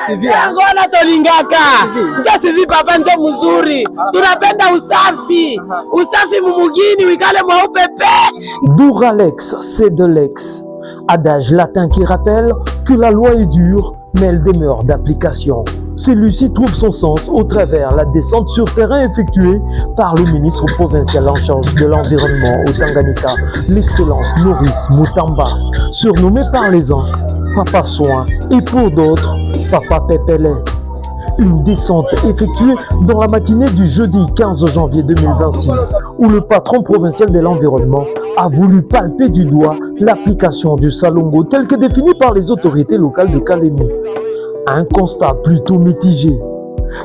Ngona tolingaka. Ndio suivi papa ndio mzuri. Tunapenda usafi. Usafi mumugini wikale mweupe pe. Duralex, c'est de l'ex. Adage latin qui rappelle que la loi est dure, mais elle demeure d'application. Celui-ci trouve son sens au travers la descente sur terrain effectuée par le ministre provincial en charge de l'environnement au Tanganyika, l'excellence Maurice Mutamba, surnommé par les uns Papa Soin et pour d'autres Papa Pépélé. Une descente effectuée dans la matinée du jeudi 15 janvier 2026, où le patron provincial de l'environnement a voulu palper du doigt l'application du Salongo tel que défini par les autorités locales de Kalemi. Un constat plutôt mitigé,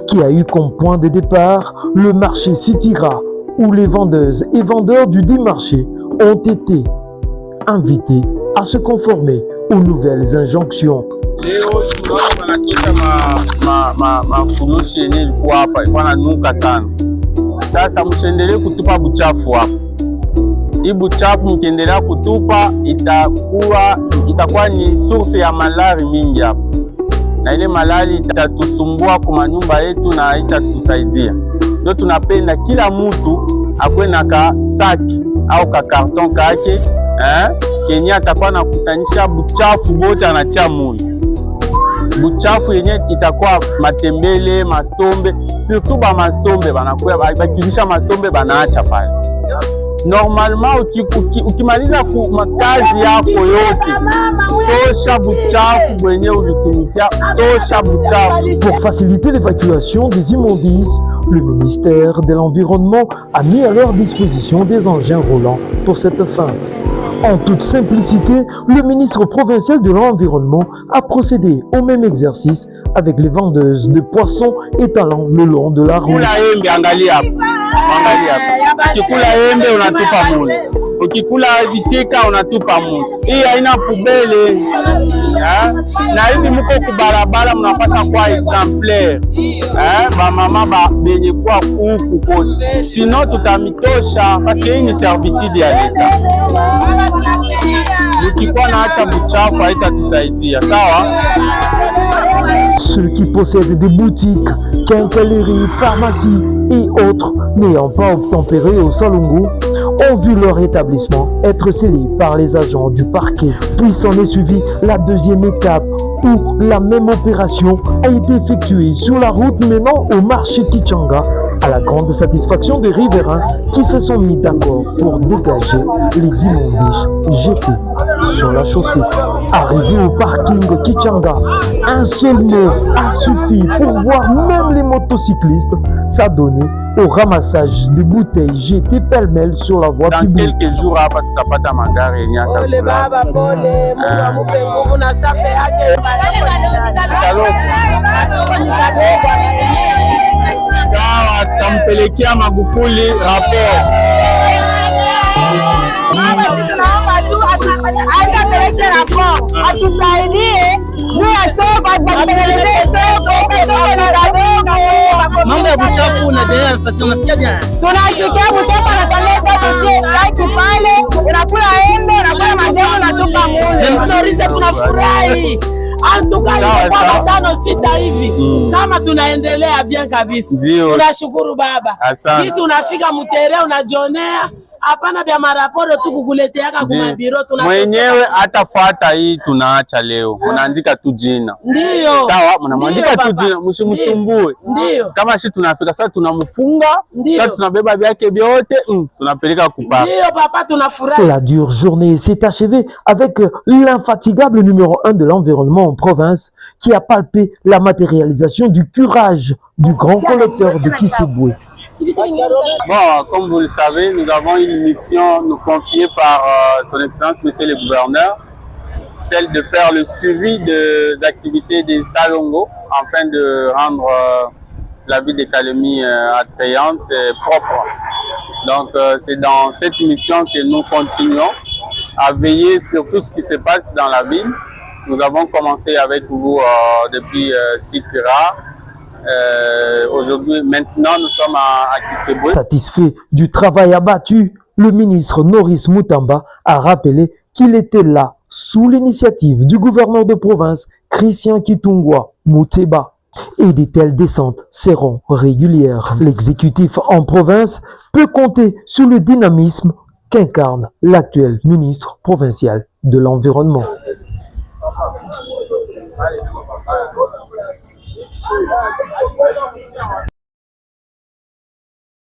qui a eu comme point de départ le marché Sitira, où les vendeuses et vendeurs du dit marché ont été invités à se conformer aux nouvelles injonctions. Leo tunaona wanakita mafurushi yenye ilikuwa hapa ilikuwa nanuka sana. Sasa msiendelee kutupa buchafu hapa. Hii buchafu mkiendelea kutupa itakuwa ni source ya malari mingi hapa, na ile malari itatusumbua kwa manyumba yetu na haitatusaidia. Ndio tunapenda kila mtu akwe na ka saki au ka karton kake kenye atakuwa nakusanyisha buchafu bote anatia muli. Buchafu yenye itakuwa matembele, masombe, surtout ba masombe banakuwa bakilisha masombe banaacha pale. Normalement ukimaliza makazi yako yote, tosha buchafu bwenye ulitumikia, tosha buchafu. Pour faciliter l'évacuation des immondices, le ministère de l'Environnement a mis à leur disposition des engins roulants pour cette fin. En toute simplicité, le ministre provincial de l'Environnement a procédé au même exercice avec les vendeuses de poissons étalant le long de la route. Ukikula embe unatupa mule, ukikula vitika unatupa mule. Hii haina pubele. Na hivi mko kubarabara mnapasha kwa exemplaire. Ba mama benye kwa huku kote. Sinon tutamitosha parce que hii ni servitude ya leta. Ukikuwa na acha buchafu haitatusaidia, sawa? Ceux qui possèdent des boutiques, quincailleries, pharmacies et autres n'ayant pas obtempéré au Salongo ont vu leur établissement être scellé par les agents du parquet. Puis s'en est suivi la deuxième étape où la même opération a été effectuée sur la route menant au marché Kichanga, à la grande satisfaction des riverains qui se sont mis d'accord pour dégager les immondices jetés sur la chaussée. Arrivé au parking Kichanga, un seul mot a suffi pour voir même les motocyclistes s'adonner au ramassage des bouteilles jetées pêle-mêle sur la voie publique. Dans quelques jours, après, tu n'as pas ta magare et ça. Sawa, tampelekea Magufuli rapport. Mambo ya buchafu unaendelea nafasi unasikia bien? Tunasikia buchafu anatangaza tutie site pale, unakula embe, unakula manjano na tupa mule. Tunauliza tunafurahi. Antukali kwa 5-6 hivi. Kama tunaendelea bien kabisa. Tunashukuru baba. Sisi unafika mtere unajionea. Hapana bya maraporo tu kukuleteaka kwa biro mwenyewe atafuata hii tunaacha leo. Unaandika tu jina. Ndio. Sawa, mnamwandika tu jina, msimsumbue. Ndio. Kama sisi tunafika sasa tunamfunga, sasa tunabeba vyake vyote, tunapeleka kupaka. Ndio papa tunafurahi. La dure journée s'est achevée avec l'infatigable numéro 1 de l'environnement en province qui a palpé la matérialisation du curage du grand collecteur de Kisseboué. Bon, comme vous le savez, nous avons une mission nous confiée par son Excellence, Monsieur le Gouverneur, celle de faire le suivi des activités des Salongo afin de rendre la ville de Kalemi attrayante et propre. Donc, c'est dans cette mission que nous continuons à veiller sur tout ce qui se passe dans la ville. Nous avons commencé avec vous depuis Sitira. Aujourd'hui, maintenant, nous sommes à Kisseboué. Satisfait du travail abattu, le ministre Maurice Mutamba a rappelé qu'il était là sous l'initiative du gouverneur de province Christian Kitungwa, Mouteba. Et de telles descentes seront régulières. L'exécutif en province peut compter sur le dynamisme qu'incarne l'actuel ministre provincial de l'Environnement.